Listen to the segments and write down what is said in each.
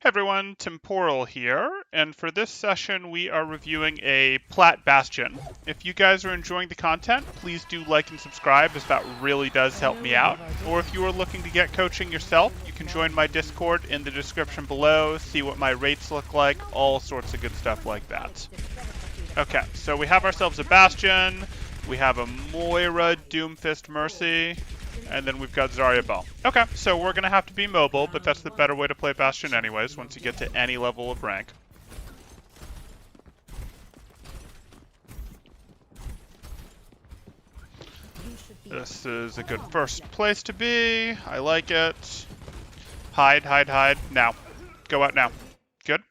Hey everyone, Temporal here, and for this session we are reviewing a Plat Bastion. If you guys are enjoying the content, please do like and subscribe as that really does help me out. Or if you are looking to get coaching yourself, you can join my Discord in the description below, see what my rates look like, all sorts of good stuff like that. Okay, so we have ourselves a Bastion, we have a Moira Doomfist Mercy, and then we've got Zarya Bell. Okay, so we're going to have to be mobile, but that's the better way to play Bastion anyways, once you get to any level of rank. This is a good first place to be. I like it. Hide, hide, hide. Now. Go out now. Good.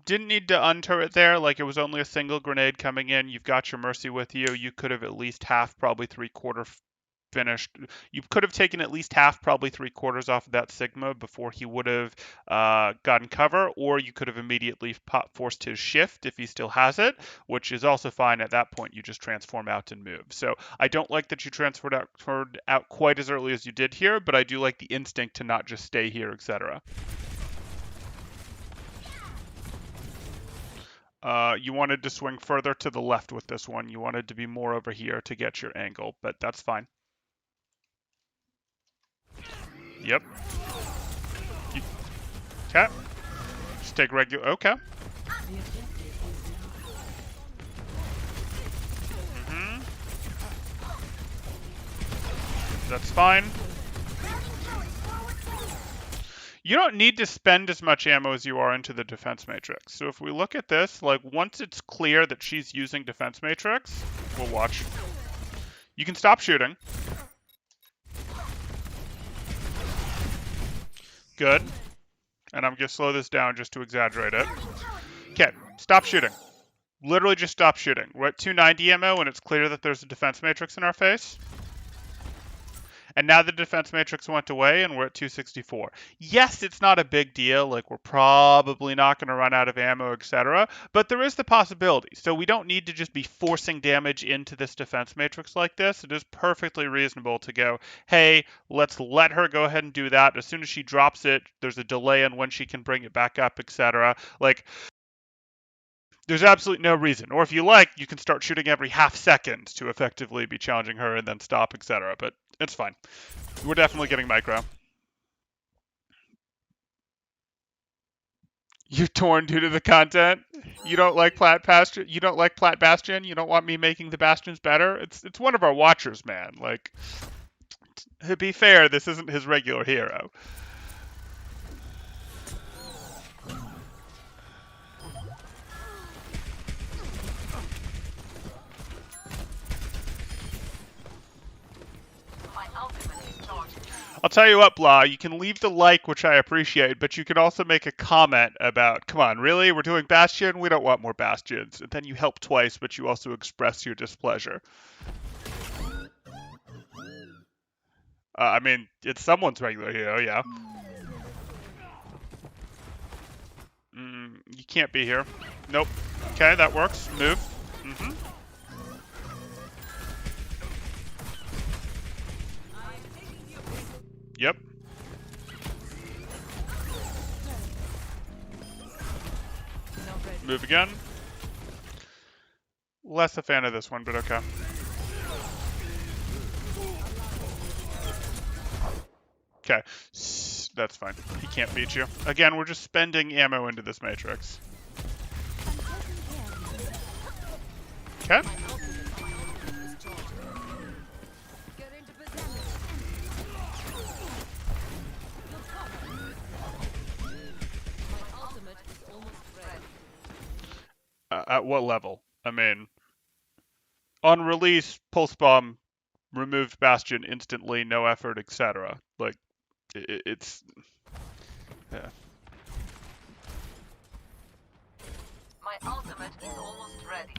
Didn't need to unturret there, like it was only a single grenade coming in. You've got your Mercy with you. You could have at least half, probably three-quarter finished. You could have taken at least half, probably three-quarters off of that Sigma before he would have gotten cover, or you could have immediately forced his shift if he still has it, which is also fine. At that point, you just transform out and move. So I don't like that you transferred out quite as early as you did here, but I do like the instinct to not just stay here, etc. You wanted to swing further to the left with this one. You wanted to be more over here to get your angle, but that's fine. Yep. Okay. Just take regular. Okay. That's fine. You don't need to spend as much ammo as you are into the defense matrix. So if we look at this, like once it's clear that she's using defense matrix, we'll watch. You can stop shooting. Good. And I'm going to slow this down just to exaggerate it. Okay, stop shooting. Literally just stop shooting. We're at 290 ammo and it's clear that there's a defense matrix in our face. And now the defense matrix went away and we're at 264. Yes, it's not a big deal. Like, we're probably not going to run out of ammo, etc. But there is the possibility. So we don't need to just be forcing damage into this defense matrix like this. It is perfectly reasonable to go, hey, let's let her go ahead and do that. As soon as she drops it, there's a delay on when she can bring it back up, etc. Like, there's absolutely no reason. Or if you like, you can start shooting every half second to effectively be challenging her and then stop, etc. But it's fine. We're definitely getting micro. You're torn due to the content. You don't like Plat Bastion. You don't like Plat Bastion. You don't want me making the Bastions better. It's one of our watchers, man. Like, to be fair, this isn't his regular hero. I'll tell you what, Blah, you can leave the like, which I appreciate, but you can also make a comment about, come on, really? We're doing Bastion? We don't want more Bastions. And then you help twice, but you also express your displeasure. I mean, it's someone's regular hero, yeah. You can't be here. Nope. Okay, that works. Move. Yep. Move again. Less a fan of this one, but okay. Okay. That's fine. He can't beat you. Again, we're just spending ammo into this matrix. Okay. At what level? I mean, on release, Pulse Bomb removed Bastion instantly, no effort, etc. Like, it's... Yeah. My ultimate is almost ready.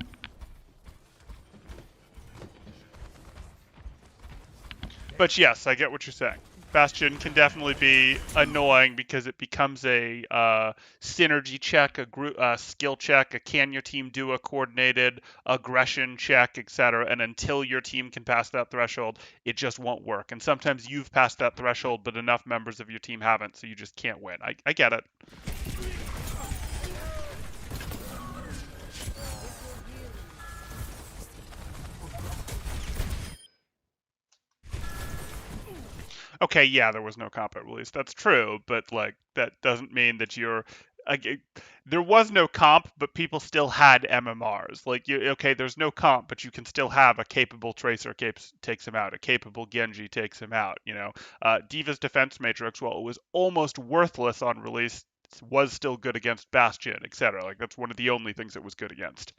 But yes, I get what you're saying. Bastion can definitely be annoying because it becomes a synergy check, a group skill check, a can your team do a coordinated aggression check, etc. And until your team can pass that threshold, it just won't work. And sometimes you've passed that threshold, but enough members of your team haven't, so you just can't win. I get it. Okay, yeah, there was no comp at release. That's true, but like that doesn't mean that you're. Like, there was no comp, but people still had MMRs. Like, okay, there's no comp, but you can still have a capable Tracer takes him out, a capable Genji takes him out. Diva's defense matrix, while it was almost worthless on release, was still good against Bastion, etc. Like, that's one of the only things it was good against.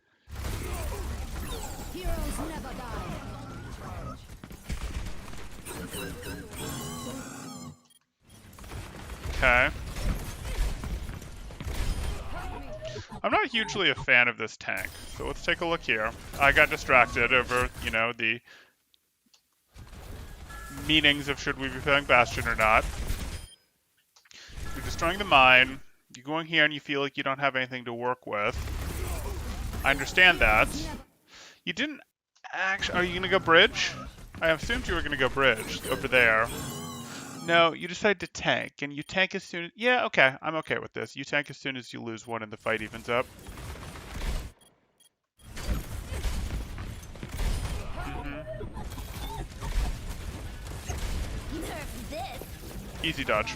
Heroes never die. Okay. I'm not hugely a fan of this tank, so let's take a look here. I got distracted over, the meanings of should we be playing Bastion or not. You're destroying the mine. You're going here and you feel like you don't have anything to work with. I understand that. You didn't actually... Are you going to go bridge? I assumed you were going to go bridge over there. No, you decide to tank, and you tank as soon as... Yeah, okay, I'm okay with this. You tank as soon as you lose one and the fight evens up. Easy dodge.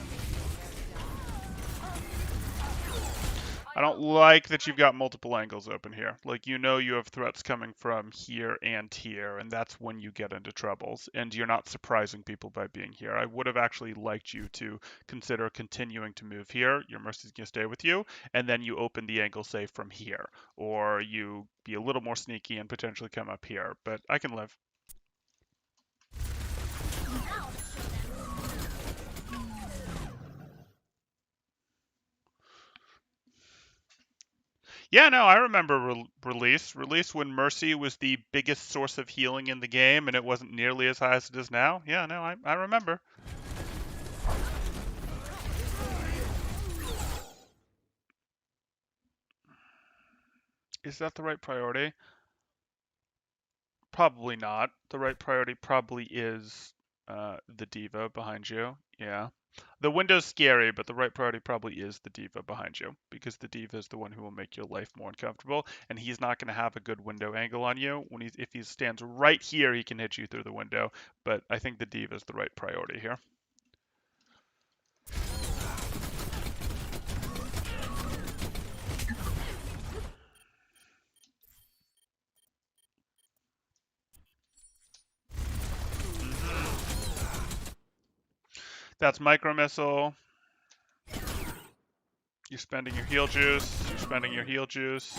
I don't like that you've got multiple angles open here. Like, you have threats coming from here and here, and that's when you get into troubles. And you're not surprising people by being here. I would have actually liked you to consider continuing to move here. Your Mercy's going to stay with you, and then you open the angle, say, from here. Or you be a little more sneaky and potentially come up here. But I can live. Yeah, no, I remember release. Release when Mercy was the biggest source of healing in the game, and it wasn't nearly as high as it is now. Yeah, no, I remember. Is that the right priority? Probably not. The right priority probably is the diva behind you. Yeah. The window's scary, but the right priority probably is the diva behind you, because the diva is the one who will make your life more uncomfortable, and he's not going to have a good window angle on you. If he stands right here, he can hit you through the window, but I think the diva is the right priority here. That's micro missile. You're spending your heal juice. You're spending your heal juice.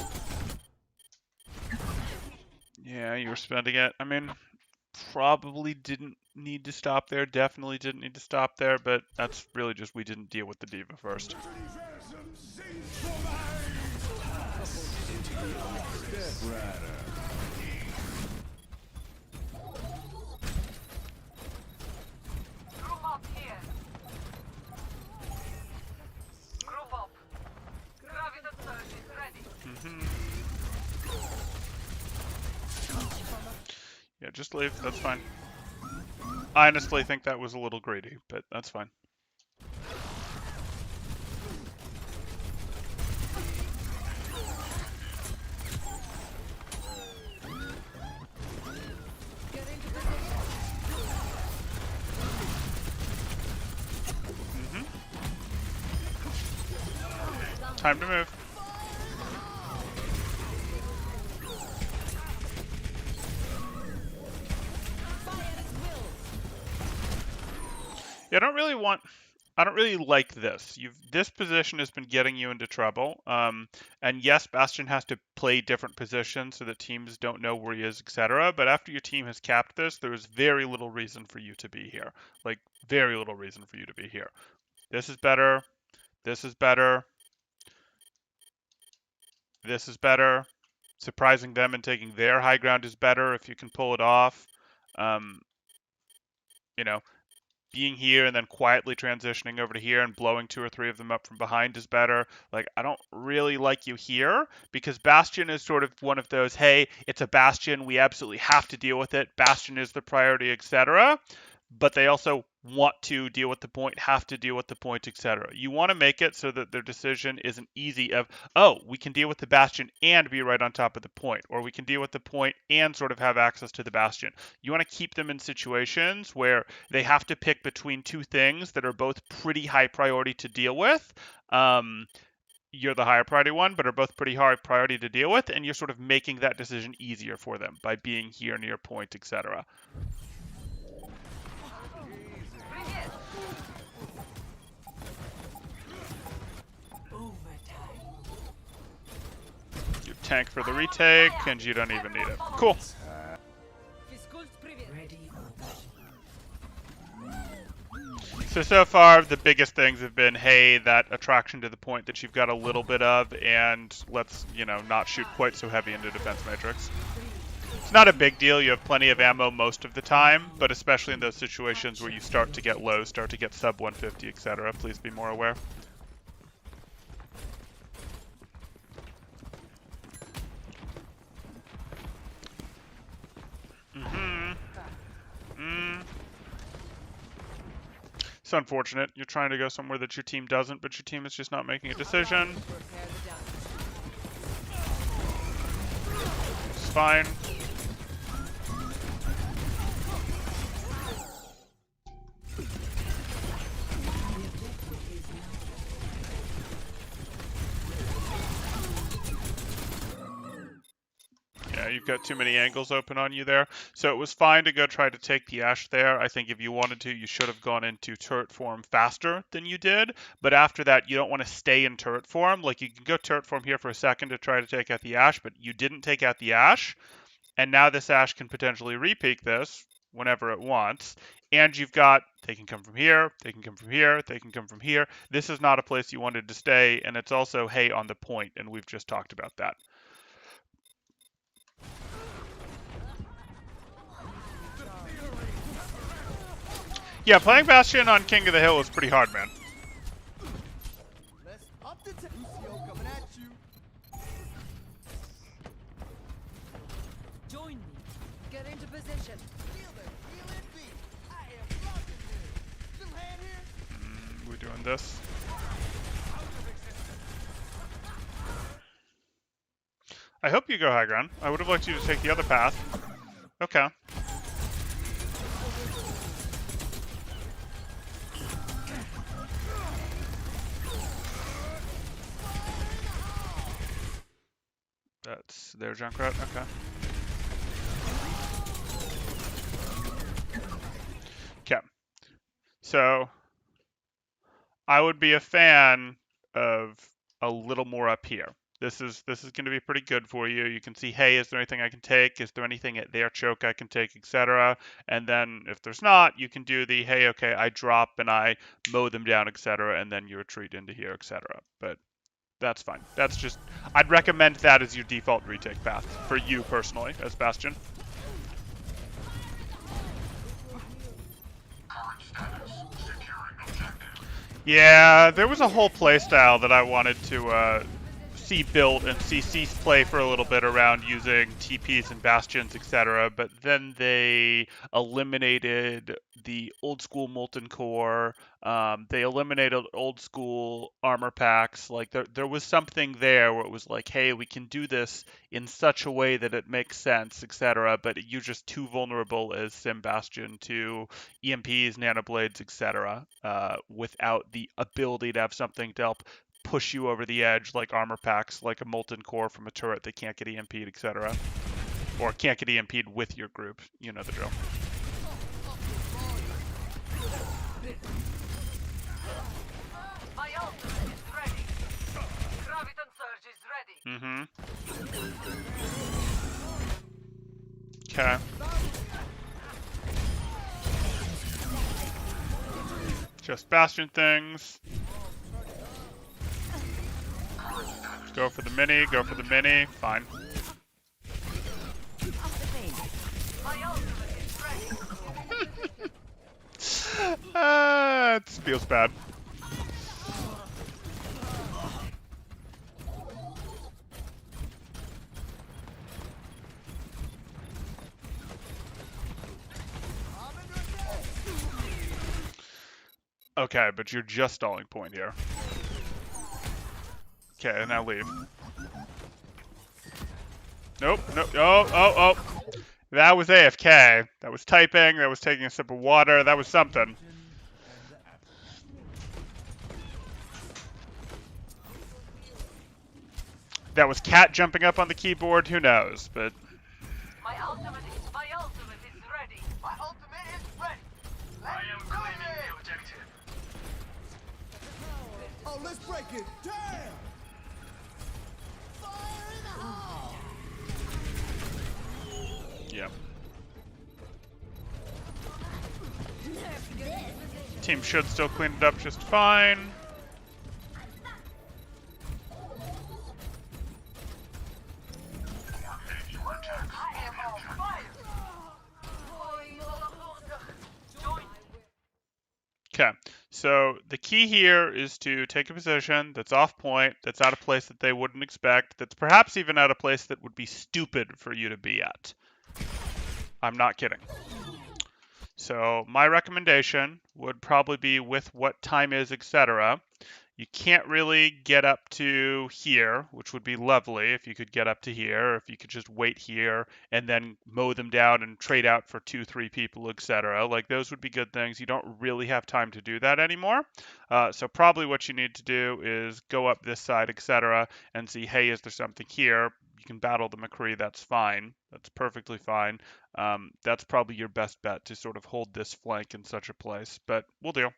Yeah, you were spending it. I mean, probably didn't need to stop there. Definitely didn't need to stop there, but that's really just we didn't deal with the diva first. Yeah, just leave. That's fine. I honestly think that was a little greedy, but that's fine. Time to move. Yeah, I don't really like this. This position has been getting you into trouble. And yes, Bastion has to play different positions so that teams don't know where he is, etc. But after your team has capped this, there is very little reason for you to be here. Like, very little reason for you to be here. This is better. This is better. This is better. Surprising them and taking their high ground is better if you can pull it off. You know, being here and then quietly transitioning over to here and blowing 2 or 3 of them up from behind is better. Like, I don't really like you here because Bastion is sort of one of those, hey, it's a Bastion, we absolutely have to deal with it, Bastion is the priority, etc. But they also want to deal with the point, have to deal with the point, etc. You want to make it so that their decision isn't easy of, oh, we can deal with the Bastion and be right on top of the point, or we can deal with the point and sort of have access to the Bastion. You want to keep them in situations where they have to pick between 2 things that are both pretty high priority to deal with. You're the higher priority one, but are both pretty high priority to deal with, and you're sort of making that decision easier for them by being here near point, etc. You tank for the retake, and you don't even need it. Cool. So far, the biggest things have been, hey, that attraction to the point that you've got a little bit of, and let's, not shoot quite so heavy into defense matrix. It's not a big deal. You have plenty of ammo most of the time, but especially in those situations where you start to get low, start to get sub 150, etc., please be more aware. It's unfortunate. You're trying to go somewhere that your team doesn't, but your team is just not making a decision. It's fine. Yeah, you've got too many angles open on you there. So it was fine to go try to take the Ashe there. I think if you wanted to, you should have gone into turret form faster than you did. But after that, you don't want to stay in turret form. Like, you can go turret form here for a second to try to take out the Ashe, but you didn't take out the Ashe. And now this Ashe can potentially repeak this whenever it wants. And you've got, they can come from here, they can come from here, they can come from here. This is not a place you wanted to stay. And it's also, hey, on the point. And we've just talked about that. Yeah, playing Bastion on King of the Hill is pretty hard, man. Join me. Get into position. We're doing this. I hope you go high ground. I would have liked you to take the other path. Okay. That's their Junkrat, okay. Okay. So, I would be a fan of a little more up here. This is going to be pretty good for you. You can see, hey, is there anything I can take? Is there anything at their choke I can take, etc.? And then if there's not, you can do the, hey, okay, I drop and I mow them down, etc., and then you retreat into here, etc. But that's fine. That's just, I'd recommend that as your default retake path for you personally as Bastion. Yeah, there was a whole playstyle that I wanted to see built and see Cease play for a little bit around using TPs and Bastions, etc. But then they eliminated the old school Molten Core. They eliminated old school armor packs. Like there was something there where it was like, hey, we can do this in such a way that it makes sense, etc. But you're just too vulnerable as Sim Bastion to EMPs, nanoblades, etc. Without the ability to have something to help push you over the edge, like armor packs, like a Molten Core from a turret that can't get EMP'd, etc. Or can't get EMP'd with your group. You know the drill. My ultimate is ready. Graviton Surge is ready. Okay. Just Bastion things. Go for the mini, go for the mini, fine. My ultimate is ready. It feels bad. Okay, but you're just stalling point here. Okay, now leave. Nope, nope. Oh. That was AFK. That was typing. That was taking a sip of water. That was something. That was cat jumping up on the keyboard. Who knows? But My ultimate is ready. My ultimate is ready. I am claiming the objective. Oh, let's break it. Damn! Fire in the hole! yeah. Team should still clean it up just fine. I am on fire. Okay, so the key here is to take a position that's off point, that's out of place that they wouldn't expect, that's perhaps even out of place that would be stupid for you to be at. I'm not kidding. So my recommendation would probably be with what time is, etc. You can't really get up to here, which would be lovely if you could get up to here, or if you could just wait here and then mow them down and trade out for 2-3 people, etc. Like those would be good things. You don't really have time to do that anymore. So probably what you need to do is go up this side, etc. and see, hey, is there something here? You can battle the McCree, that's fine. That's perfectly fine. That's probably your best bet to sort of hold this flank in such a place, but we'll do.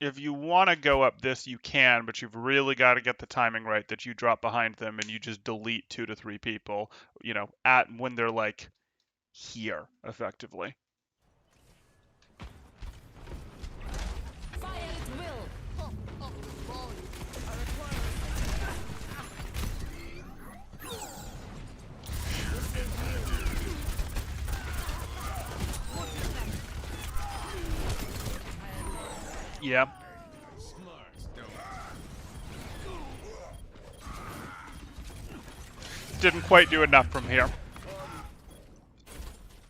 If you want to go up this, you can, but you've really got to get the timing right that you drop behind them and you just delete 2 to 3 people, you know, at when they're like here, effectively. Fire at will. Yeah. Didn't quite do enough from here.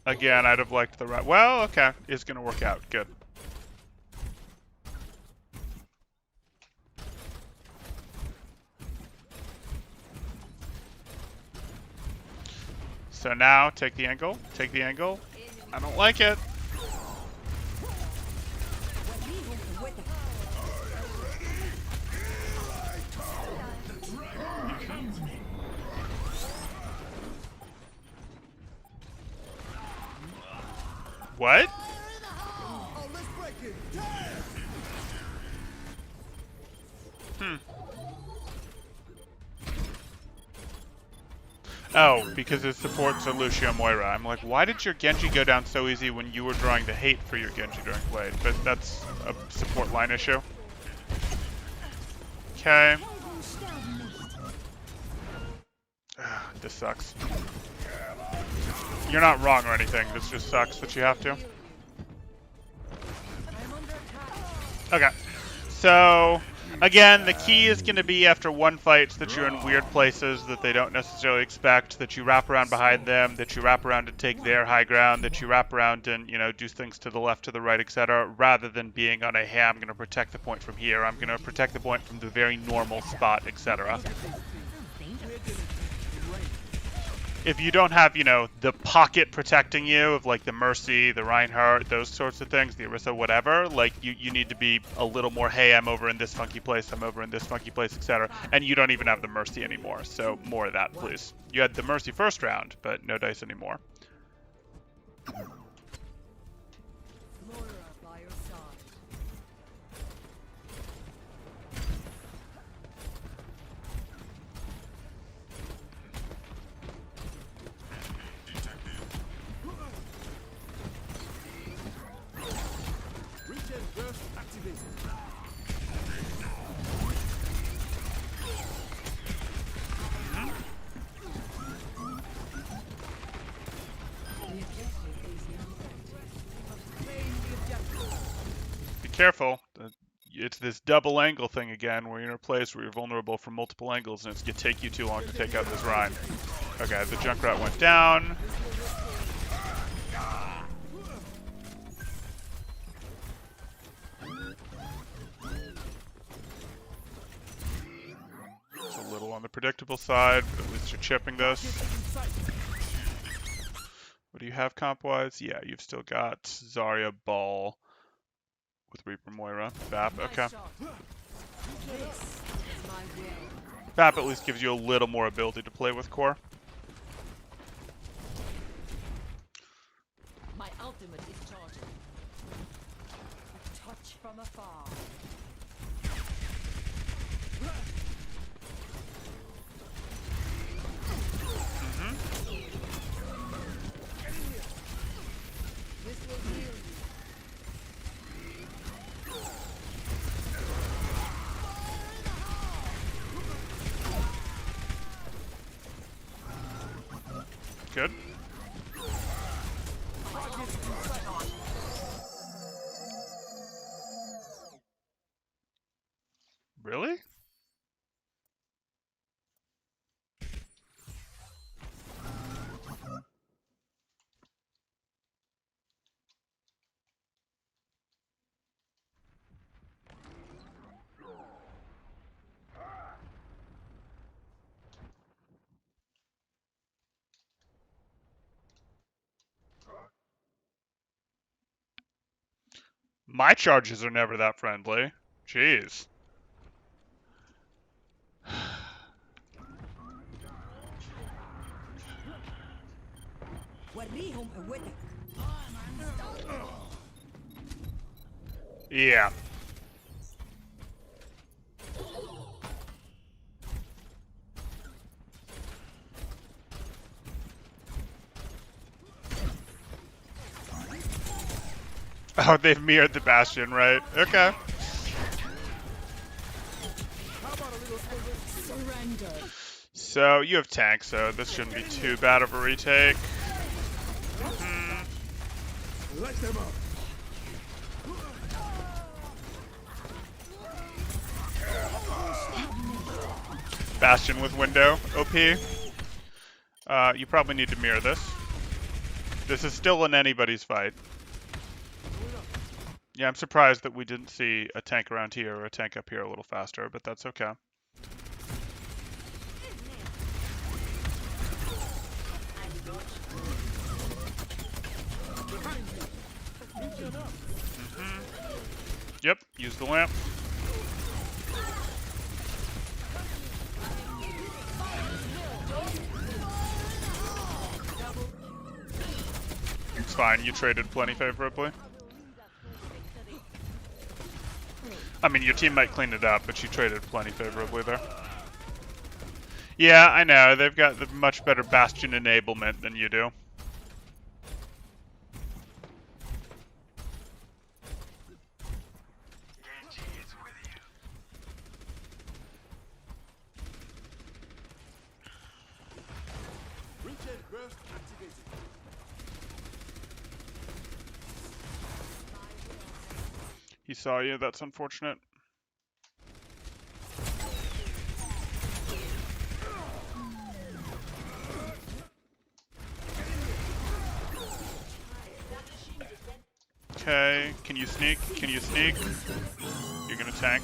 Again, I'd have liked the right. Well, okay, it's gonna work out. Good. So now, take the angle. Take the angle. I don't like it. What? Oh, let's break it. Damn! Oh, because it supports a Lucio Moira. I'm like, why did your Genji go down so easy when you were drawing the hate for your Genji during Blade? But that's a support line issue. Okay. This sucks. You're not wrong or anything. This just sucks that you have to. Okay. So, again, the key is going to be after one fight that you're in weird places that they don't necessarily expect, that you wrap around behind them, that you wrap around to take their high ground, that you wrap around and, you know, do things to the left, to the right, etc., rather than being on a, hey, I'm going to protect the point from here, I'm going to protect the point from the very normal spot, etc. If you don't have, you know, the pocket protecting you of like the Mercy, the Reinhardt, those sorts of things, the Orisa, whatever, like you need to be a little more, hey, I'm over in this funky place, I'm over in this funky place, etc. And you don't even have the Mercy anymore, so more of that, please. You had the Mercy first round, but no dice anymore. Moira by your side. Regen burst activated. Careful. It's this double angle thing again, where you're in a place where you're vulnerable from multiple angles, and it's gonna take you too long to take out this Rhine. Okay, the Junkrat went down. It's a little on the predictable side, but at least you're chipping this. What do you have comp-wise? Yeah, you've still got Zarya, Ball, with Reaper Moira. Bap, okay. Nice shot. This is my will. Bap at least gives you a little more ability to play with core. My ultimate is charging. Touch from afar. This will heal you. Good. Really? My charges are never that friendly. Jeez. Yeah. Oh, they've mirrored the Bastion, right? Okay. Surrender. So, you have tank, so this shouldn't be too bad of a retake. Light them up. Bastion with window, OP. You probably need to mirror this. This is still an anybody's fight. Yeah, I'm surprised that we didn't see a tank around here or a tank up here a little faster, but that's okay. Yep, use the lamp. It's fine, you traded plenty favorably. I mean, your team might clean it up, but you traded plenty favorably there. Yeah, I know. They've got the much better Bastion enablement than you do. Regen burst activated. He saw you. That's unfortunate. Okay, can you sneak? Can you sneak? You're gonna tank.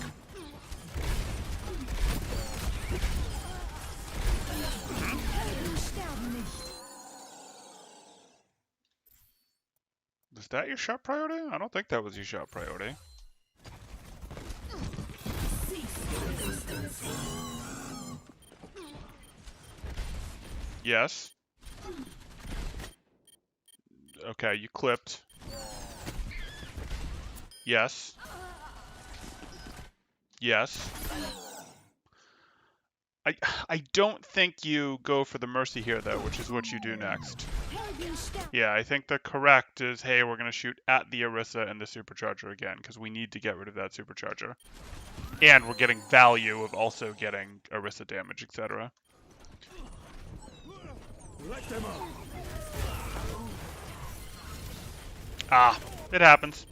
Was that your shot priority? I don't think that was your shot priority. Yes. Okay, you clipped. Yes. Yes. I don't think you go for the Mercy here, though, which is what you do next. Yeah, I think the correct is, hey, we're going to shoot at the Orisa and the Supercharger again, because we need to get rid of that Supercharger. And we're getting value of also getting Orisa damage, etc. Light them up. Ah, it happens.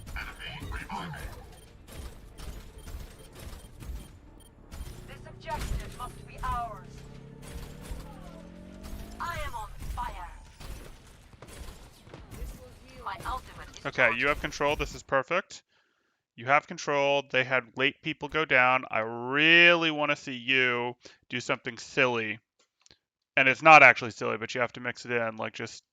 objective must be ours. I am on fire. My ultimate is Okay, you have control. This is perfect. You have control. They had late people go down. I really want to see you do something silly. And it's not actually silly, but you have to mix it in. Like just,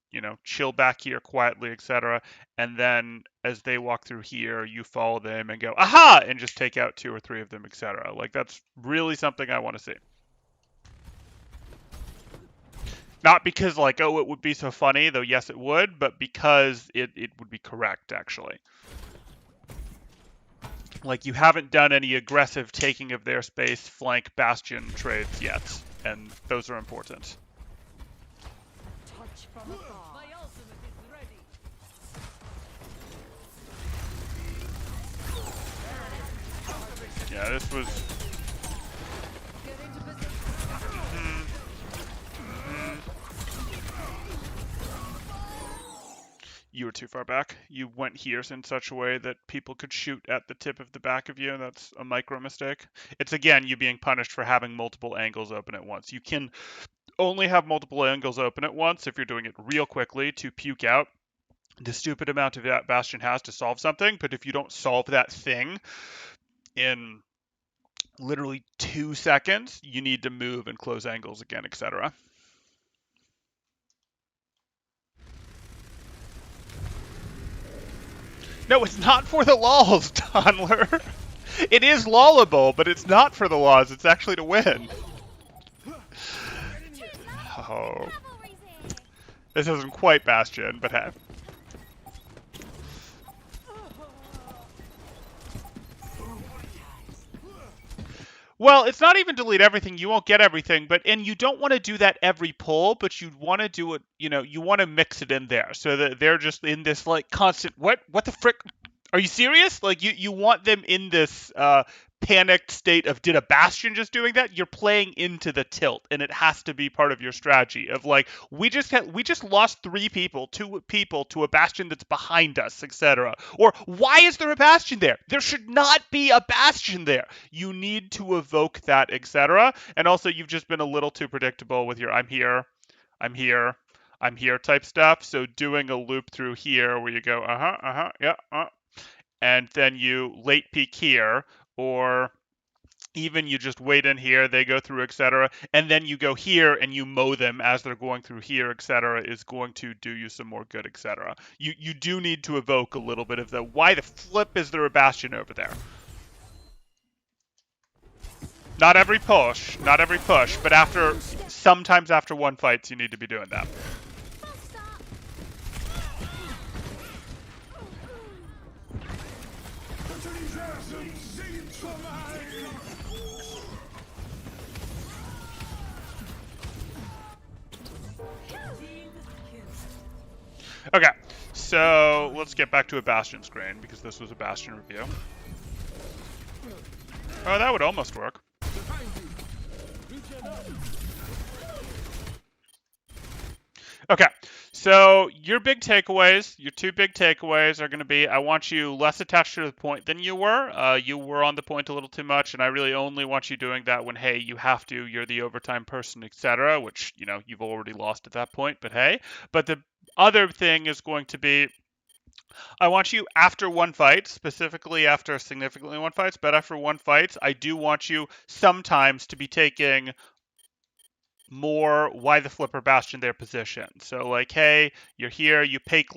chill back here quietly, etc. And then as they walk through here, you follow them and go, aha! And just take out 2 or 3 of them, etc. Like that's really something I want to see. Not because like, oh, it would be so funny, though yes it would, but because it would be correct, actually. Like, you haven't done any aggressive taking of their space, flank, Bastion trades yet, and those are important. Touch from afar. my ultimate is ready. Yeah, this was... Get into position. You were too far back. You went here in such a way that people could shoot at the tip of the back of you, and that's a micro mistake. It's, again, you being punished for having multiple angles open at once. You can only have multiple angles open at once if you're doing it real quickly to puke out the stupid amount of that Bastion has to solve something, but if you don't solve that thing in literally 2 seconds, you need to move and close angles again, etc. No, it's not for the laws, Donler. It is lollable, but it's not for the laws. It's actually to win. Oh. This isn't quite Bastion, but hey. Well, it's not even delete everything. You won't get everything, and you don't want to do that every pull, but you want to do it, you want to mix it in there so that they're just in this like constant, what the frick? Are you serious? Like you want them in this panicked state of, did a Bastion just doing that? You're playing into the tilt, and it has to be part of your strategy of like, we just lost 2 people to a Bastion that's behind us, etc. Or why is there a Bastion there? There should not be a Bastion there. You need to evoke that, etc. And also, you've just been a little too predictable with your I'm here type stuff. So doing a loop through here where you go and then you late peek here, or even you just wait in here, they go through, etc., and then you go here and you mow them as they're going through here, etc., is going to do you some more good, etc. You do need to evoke a little bit of the, why the flip is there a Bastion over there? Not every push, but sometimes after 1 fight, you need to be doing that. Okay, so let's get back to a Bastion screen, because this was a Bastion review. Oh, that would almost work. Okay, so your 2 big takeaways are going to be, I want you less attached to the point than you were. You were on the point a little too much, and I really only want you doing that when, hey, you have to, you're the overtime person, etc., which, you've already lost at that point, but hey. But the other thing is going to be, I want you after 1 fight, specifically after significantly 1 fights, but after 1 fight, I do want you sometimes to be taking more why the flipper Bastion their position. So like, hey, you're here, you peek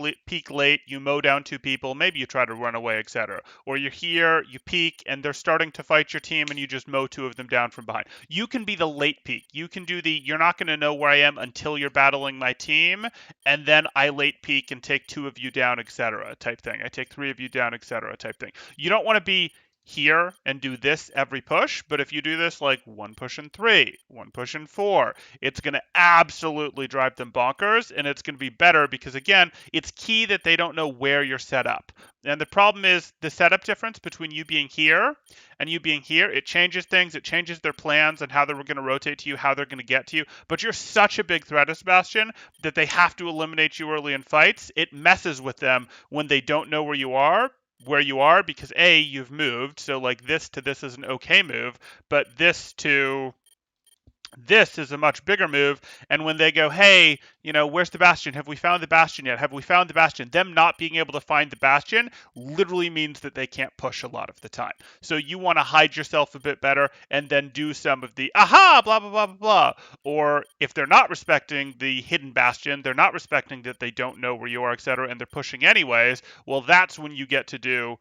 late, you mow down 2 people, maybe you try to run away, etc. Or you're here, you peek, and they're starting to fight your team, and you just mow 2 of them down from behind. You can be the late peek. You can do the, you're not going to know where I am until you're battling my team, and then I late peek and take 2 of you down, etc. type thing. I take 3 of you down, etc. type thing. You don't want to be here and do this every push, but if you do this like 1 push in 3, 1 push in 4, it's going to absolutely drive them bonkers, and it's going to be better because, again, it's key that they don't know where you're set up. And the problem is the setup difference between you being here and you being here, it changes things, it changes their plans and how they're going to rotate to you, how they're going to get to you, but you're such a big threat as Bastion that they have to eliminate you early in fights. It messes with them when they don't know where you are, where you are because A, you've moved, so like this to this is an okay move, but this to this is a much bigger move. And when they go, hey, where's the Bastion? Have we found the Bastion yet? Have we found the Bastion? Them not being able to find the Bastion literally means that they can't push a lot of the time. So you want to hide yourself a bit better and then do some of the aha, blah, blah, blah, blah, blah. Or if they're not respecting the hidden Bastion, they're not respecting that they don't know where you are, etc., and they're pushing anyways, well, that's when you get to do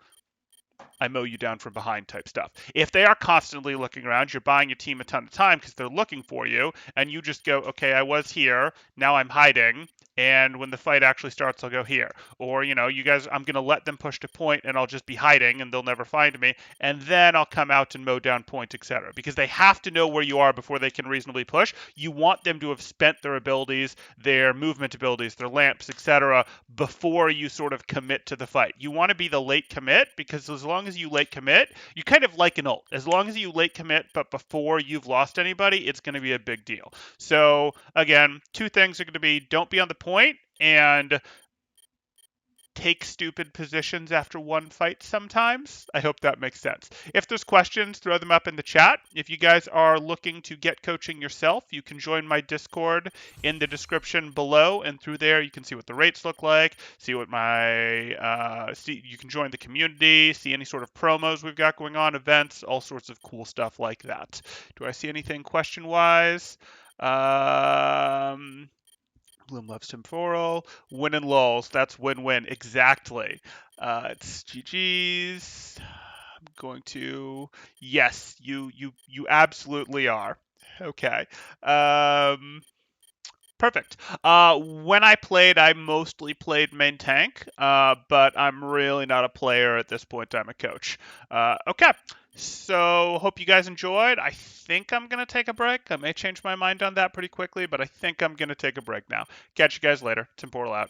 I mow you down from behind type stuff. If they are constantly looking around, you're buying your team a ton of time because they're looking for you, and you just go, okay, I was here, now I'm hiding, and when the fight actually starts, I'll go here. Or, you guys, I'm going to let them push to point, and I'll just be hiding, and they'll never find me, and then I'll come out and mow down point, etc. Because they have to know where you are before they can reasonably push. You want them to have spent their abilities, their movement abilities, their lamps, etc., before you sort of commit to the fight. You want to be the late commit, because as long as you late commit, you kind of like an ult. As long as you late commit, but before you've lost anybody, it's going to be a big deal. So again, two things are going to be don't be on the point and take stupid positions after one fight sometimes. I hope that makes sense. If there's questions, throw them up in the chat. If you guys are looking to get coaching yourself, you can join my Discord in the description below, and through there you can see what the rates look like, see what you can join the community, see any sort of promos we've got going on, events, all sorts of cool stuff like that. Do I see anything question-wise? Bloom loves temporal. Win and lulls. That's win-win. Exactly. It's GG's. I'm going to. Yes, you absolutely are. Okay. Perfect. When I played, I mostly played main tank, but I'm really not a player at this point. I'm a coach. Okay. So, hope you guys enjoyed. I think I'm going to take a break. I may change my mind on that pretty quickly, but I think I'm going to take a break now. Catch you guys later. Temporal out.